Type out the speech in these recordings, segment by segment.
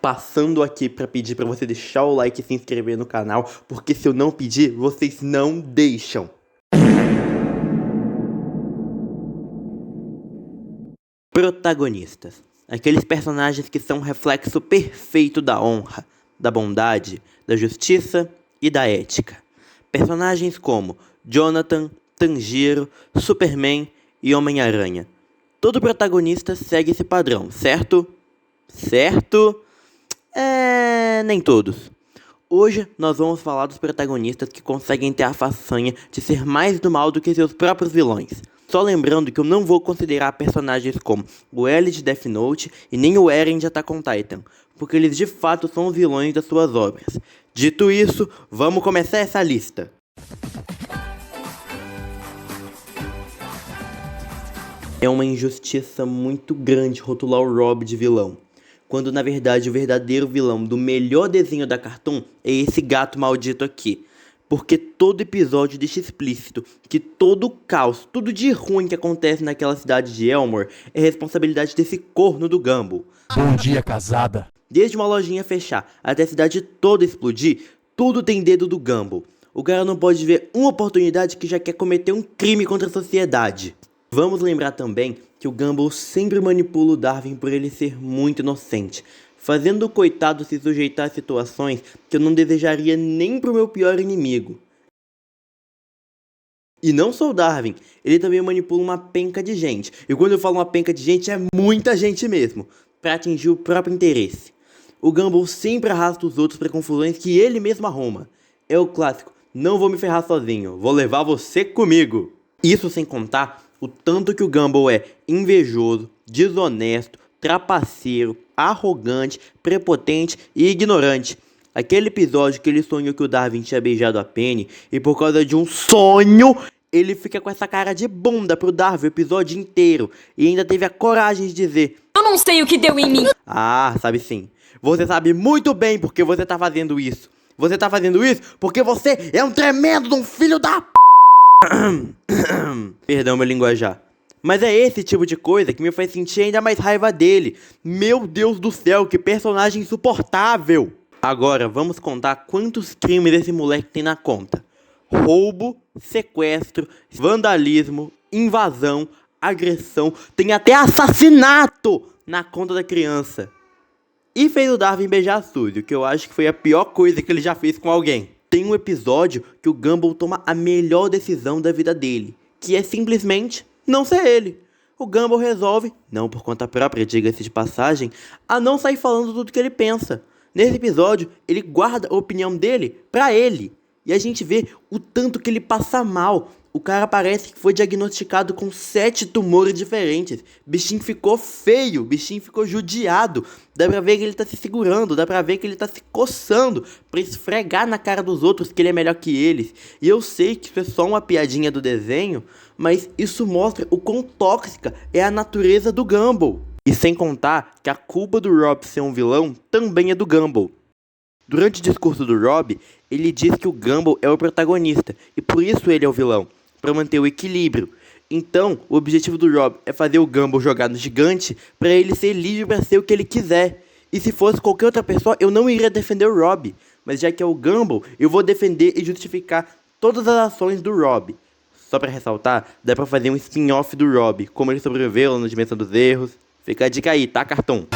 Passando aqui pra pedir pra você deixar o like e se inscrever no canal, porque se eu não pedir, vocês não deixam. Protagonistas. Aqueles personagens que são um reflexo perfeito da honra, da bondade, da justiça e da ética. Personagens como Jonathan, Tanjiro, Superman e Homem-Aranha. Todo protagonista segue esse padrão, certo? Certo? Nem todos. Hoje nós vamos falar dos protagonistas que conseguem ter a façanha de ser mais do mal do que seus próprios vilões. Só lembrando que eu não vou considerar personagens como o L de Death Note e nem o Eren de Attack on Titan, porque eles de fato são os vilões das suas obras. Dito isso, vamos começar essa lista. É uma injustiça muito grande rotular o Rob de vilão, quando na verdade o verdadeiro vilão do melhor desenho da Cartoon é esse gato maldito aqui. Porque todo episódio deixa explícito que todo o caos, tudo de ruim que acontece naquela cidade de Elmore é responsabilidade desse corno do Gumball. Bom dia, casada. Desde uma lojinha fechar até a cidade toda explodir, tudo tem dedo do Gumball. O cara não pode ver uma oportunidade que já quer cometer um crime contra a sociedade. Vamos lembrar também que o Gumball sempre manipula o Darwin por ele ser muito inocente, fazendo o coitado se sujeitar a situações que eu não desejaria nem pro meu pior inimigo. E não só o Darwin, ele também manipula uma penca de gente, e quando eu falo uma penca de gente é muita gente mesmo, para atingir o próprio interesse. O Gumball sempre arrasta os outros para confusões que ele mesmo arruma. É o clássico, não vou me ferrar sozinho, vou levar você comigo. Isso sem contar o tanto que o Gumball é invejoso, desonesto, trapaceiro, arrogante, prepotente e ignorante. Aquele episódio que ele sonhou que o Darwin tinha beijado a Penny e por causa de um sonho, ele fica com essa cara de bunda pro Darwin o episódio inteiro e ainda teve a coragem de dizer: eu não sei o que deu em mim. Ah, sabe sim. Você sabe muito bem porque você tá fazendo isso. Você tá fazendo isso porque você é um tremendo de um filho da Perdão meu linguajar. Mas é esse tipo de coisa que me faz sentir ainda mais raiva dele. Meu Deus do céu, que personagem insuportável. Agora, vamos contar quantos crimes esse moleque tem na conta. Roubo, sequestro, vandalismo, invasão, agressão, tem até assassinato na conta da criança. E fez o Darwin beijar a Suzy, que eu acho que foi a pior coisa que ele já fez com alguém. Tem um episódio que o Gumball toma a melhor decisão da vida dele, que é simplesmente não ser ele. O Gumball resolve, não por conta própria, diga-se de passagem, a não sair falando tudo que ele pensa. Nesse episódio, ele guarda a opinião dele pra ele. E a gente vê o tanto que ele passa mal. O cara parece que foi diagnosticado com 7 tumores diferentes. Bichinho ficou feio, bichinho ficou judiado. Dá pra ver que ele tá se segurando, dá pra ver que ele tá se coçando pra esfregar na cara dos outros que ele é melhor que eles. E eu sei que isso é só uma piadinha do desenho, mas isso mostra o quão tóxica é a natureza do Gumball. E sem contar que a culpa do Rob ser um vilão também é do Gumball. Durante o discurso do Rob, ele diz que o Gumball é o protagonista e por isso ele é o vilão, para manter o equilíbrio. Então, o objetivo do Rob é fazer o Gumball jogar no gigante para ele ser livre para ser o que ele quiser. E se fosse qualquer outra pessoa, eu não iria defender o Rob, mas já que é o Gumball, eu vou defender e justificar todas as ações do Rob. Só para ressaltar, dá para fazer um spin-off do Rob, como ele sobreviveu na Dimensão dos Erros. Fica a dica aí, tá, Cartoon?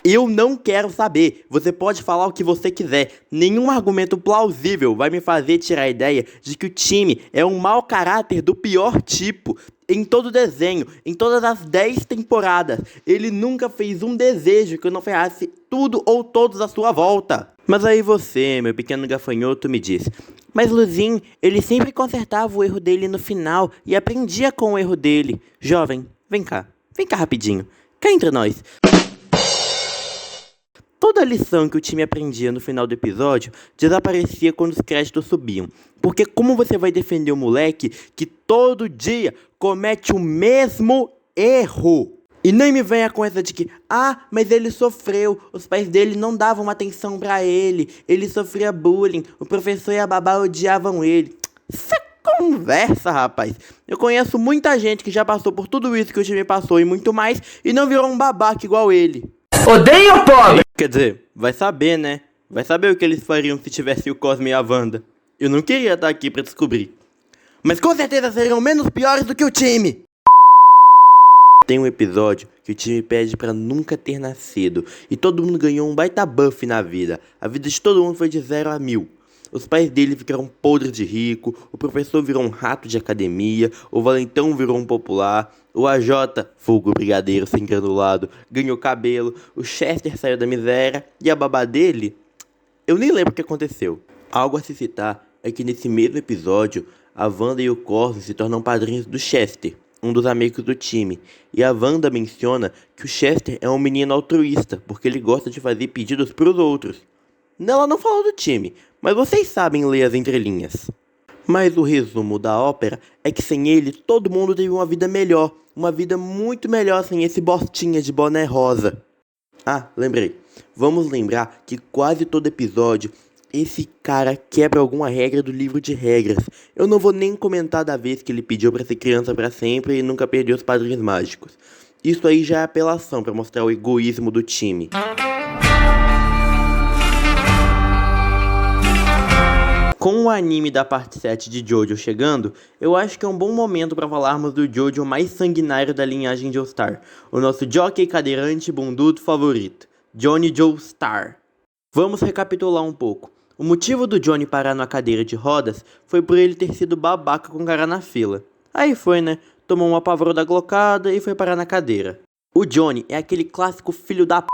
Eu não quero saber, você pode falar o que você quiser, nenhum argumento plausível vai me fazer tirar a ideia de que o time é um mau caráter do pior tipo. Em todo o desenho, em todas as 10 temporadas, ele nunca fez um desejo que eu não ferrasse tudo ou todos à sua volta. Mas aí você, meu pequeno gafanhoto, me diz: mas Luzin, ele sempre consertava o erro dele no final e aprendia com o erro dele. Jovem, vem cá rapidinho, cá entre nós. Toda a lição que o time aprendia no final do episódio desaparecia quando os créditos subiam. Porque como você vai defender o moleque que todo dia comete o mesmo erro? E nem me venha com essa de que, mas ele sofreu, os pais dele não davam atenção pra ele sofria bullying, o professor e a babá odiavam ele. conversa, rapaz. Eu conheço muita gente que já passou por tudo isso que o time passou e muito mais e não virou um babaca igual ele. Odeio pobre! Quer dizer, vai saber, né? Vai saber o que eles fariam se tivesse o Cosme e a Wanda. Eu não queria estar aqui pra descobrir. Mas com certeza seriam menos piores do que o time. Tem um episódio que o time pede pra nunca ter nascido e todo mundo ganhou um baita buff na vida. A vida de todo mundo foi de 0 a 1000. Os pais dele ficaram podres de rico, o professor virou um rato de academia, o valentão virou um popular, o AJ, vulgo brigadeiro sem granulado, ganhou cabelo, o Chester saiu da miséria e a babá dele, eu nem lembro o que aconteceu. Algo a se citar é que nesse mesmo episódio, a Wanda e o Cosmo se tornam padrinhos do Chester, um dos amigos do time, e a Wanda menciona que o Chester é um menino altruísta, porque ele gosta de fazer pedidos pros outros. Ela não falou do time, mas vocês sabem ler as entrelinhas. Mas o resumo da ópera é que sem ele, todo mundo teve uma vida melhor, uma vida muito melhor sem esse bostinha de boné rosa. Ah, lembrei. Vamos lembrar que quase todo episódio, esse cara quebra alguma regra do livro de regras. Eu não vou nem comentar da vez que ele pediu pra ser criança pra sempre e nunca perdeu os padrinhos mágicos. Isso aí já é apelação pra mostrar o egoísmo do time. Com o anime da parte 7 de Jojo chegando, eu acho que é um bom momento para falarmos do Jojo mais sanguinário da linhagem Joestar, o nosso jockey cadeirante bundudo favorito, Johnny Joestar. Vamos recapitular um pouco. O motivo do Johnny parar na cadeira de rodas foi por ele ter sido babaca com o cara na fila. Aí foi, né? Tomou uma pavor da glocada e foi parar na cadeira. O Johnny é aquele clássico filho da p...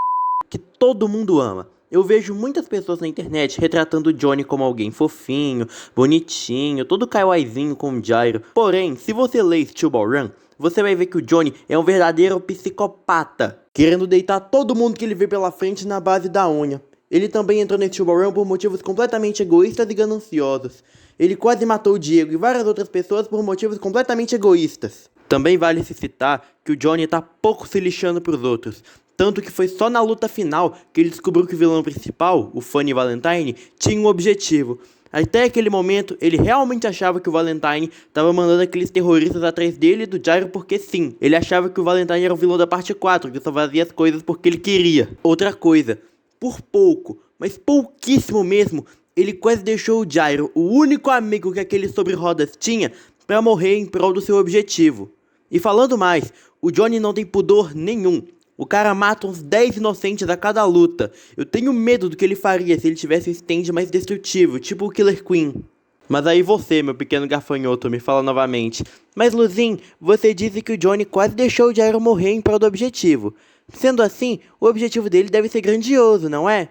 que todo mundo ama. Eu vejo muitas pessoas na internet retratando o Johnny como alguém fofinho, bonitinho, todo kaiwaizinho com o Gyro. Porém, se você lê Steel Ball Run, você vai ver que o Johnny é um verdadeiro psicopata, querendo deitar todo mundo que ele vê pela frente na base da unha. Ele também entrou nesse Steel Ball Run por motivos completamente egoístas e gananciosos. Ele quase matou o Diego e várias outras pessoas por motivos completamente egoístas. Também vale se citar que o Johnny tá pouco se lixando pros outros. Tanto que foi só na luta final que ele descobriu que o vilão principal, o Funny Valentine, tinha um objetivo. Até aquele momento, ele realmente achava que o Valentine estava mandando aqueles terroristas atrás dele e do Gyro porque sim. Ele achava que o Valentine era o vilão da parte 4, que só fazia as coisas porque ele queria. Outra coisa, por pouco, mas pouquíssimo mesmo, ele quase deixou o Gyro, o único amigo que aquele sobre rodas tinha, para morrer em prol do seu objetivo. E falando mais, o Johnny não tem pudor nenhum. O cara mata uns 10 inocentes a cada luta. Eu tenho medo do que ele faria se ele tivesse um stand mais destrutivo, tipo o Killer Queen. Mas aí você, meu pequeno gafanhoto, me fala novamente. Mas Luzin, você disse que o Johnny quase deixou o Gyro morrer em prol do objetivo. Sendo assim, o objetivo dele deve ser grandioso, não é?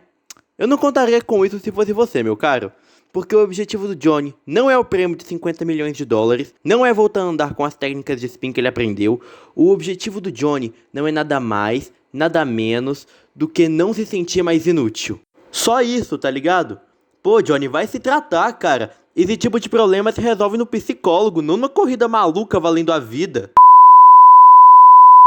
Eu não contaria com isso se fosse você, meu caro. Porque o objetivo do Johnny não é o prêmio de 50 milhões de dólares, não é voltar a andar com as técnicas de spin que ele aprendeu. O objetivo do Johnny não é nada mais, nada menos do que não se sentir mais inútil. Só isso, tá ligado? Pô, Johnny, vai se tratar, cara. Esse tipo de problema se resolve no psicólogo, não na corrida maluca valendo a vida.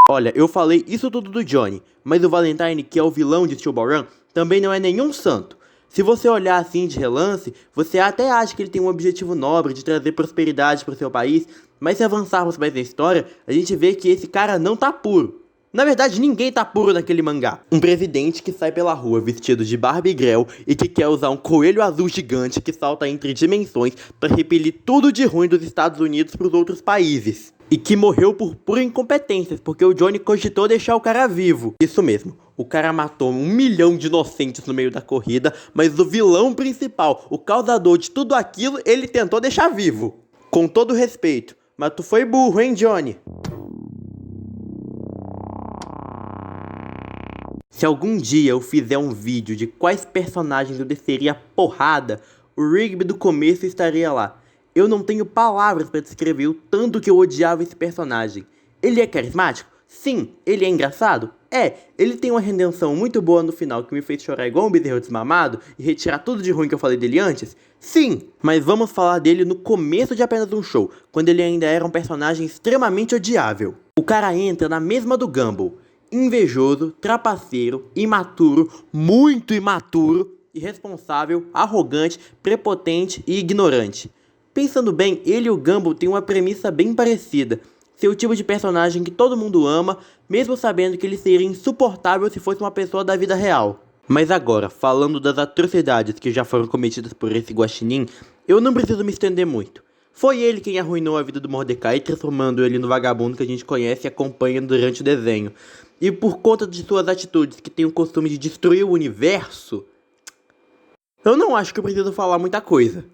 Olha, eu falei isso tudo do Johnny, mas o Valentine, que é o vilão de Steel Ball Run, também não é nenhum santo. Se você olhar assim de relance, você até acha que ele tem um objetivo nobre de trazer prosperidade para o seu país, mas se avançarmos mais na história, a gente vê que esse cara não tá puro. Na verdade, ninguém tá puro naquele mangá. Um presidente que sai pela rua vestido de Barbie Grell e que quer usar um coelho azul gigante que salta entre dimensões para repelir tudo de ruim dos Estados Unidos para os outros países. E que morreu por pura incompetência, porque o Johnny cogitou deixar o cara vivo. Isso mesmo, o cara matou 1 milhão de inocentes no meio da corrida, mas o vilão principal, o causador de tudo aquilo, ele tentou deixar vivo. Com todo respeito, mas tu foi burro, hein, Johnny? Se algum dia eu fizer um vídeo de quais personagens eu desceria porrada, o Rigby do começo estaria lá. Eu não tenho palavras para descrever o tanto que eu odiava esse personagem. Ele é carismático? Sim. Ele é engraçado? É. Ele tem uma redenção muito boa no final que me fez chorar igual um bezerro desmamado e retirar tudo de ruim que eu falei dele antes? Sim. Mas vamos falar dele no começo de apenas um show, quando ele ainda era um personagem extremamente odiável. O cara entra na mesma do Gumball. Invejoso, trapaceiro, imaturo, muito imaturo, irresponsável, arrogante, prepotente e ignorante. Pensando bem, ele e o Gumball têm uma premissa bem parecida. Ser o tipo de personagem que todo mundo ama, mesmo sabendo que ele seria insuportável se fosse uma pessoa da vida real. Mas agora, falando das atrocidades que já foram cometidas por esse guaxinim, eu não preciso me estender muito. Foi ele quem arruinou a vida do Mordecai, transformando ele no vagabundo que a gente conhece e acompanha durante o desenho. E por conta de suas atitudes que têm o costume de destruir o universo, eu não acho que eu preciso falar muita coisa.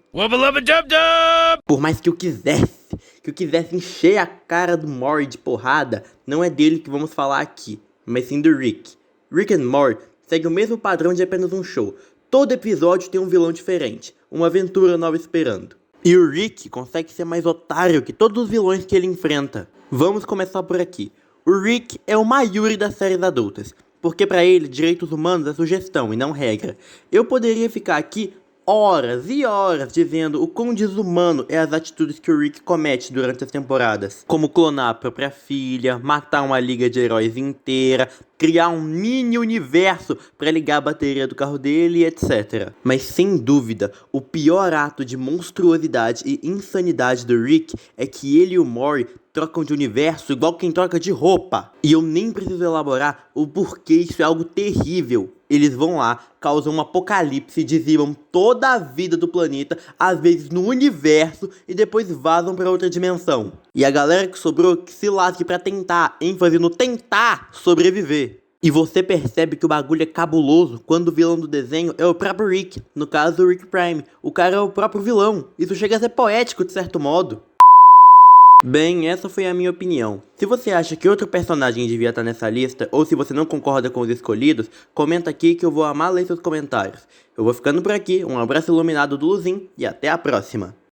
Por mais que eu quisesse encher a cara do Morty de porrada, não é dele que vamos falar aqui, mas sim do Rick. Rick and Morty segue o mesmo padrão de apenas um show. Todo episódio tem um vilão diferente, uma aventura nova esperando. E o Rick consegue ser mais otário que todos os vilões que ele enfrenta. Vamos começar por aqui. O Rick é o Mayuri das séries adultas, porque pra ele direitos humanos é sugestão e não regra. Eu poderia ficar aqui horas e horas dizendo o quão desumano é as atitudes que o Rick comete durante as temporadas, como clonar a própria filha, matar uma liga de heróis inteira, criar um mini universo para ligar a bateria do carro dele, etc. Mas sem dúvida, o pior ato de monstruosidade e insanidade do Rick é que ele e o Morty trocam de universo igual quem troca de roupa. E eu nem preciso elaborar o porquê isso é algo terrível. Eles vão lá, causam um apocalipse, dizimam toda a vida do planeta, às vezes no universo, e depois vazam pra outra dimensão. E a galera que sobrou que se lasque pra tentar, ênfase no tentar sobreviver. E você percebe que o bagulho é cabuloso quando o vilão do desenho é o próprio Rick, no caso o Rick Prime. O cara é o próprio vilão. Isso chega a ser poético de certo modo. Bem, essa foi a minha opinião. Se você acha que outro personagem devia estar nessa lista, ou se você não concorda com os escolhidos, comenta aqui que eu vou amar ler seus comentários. Eu vou ficando por aqui, um abraço iluminado do Luzin e até a próxima!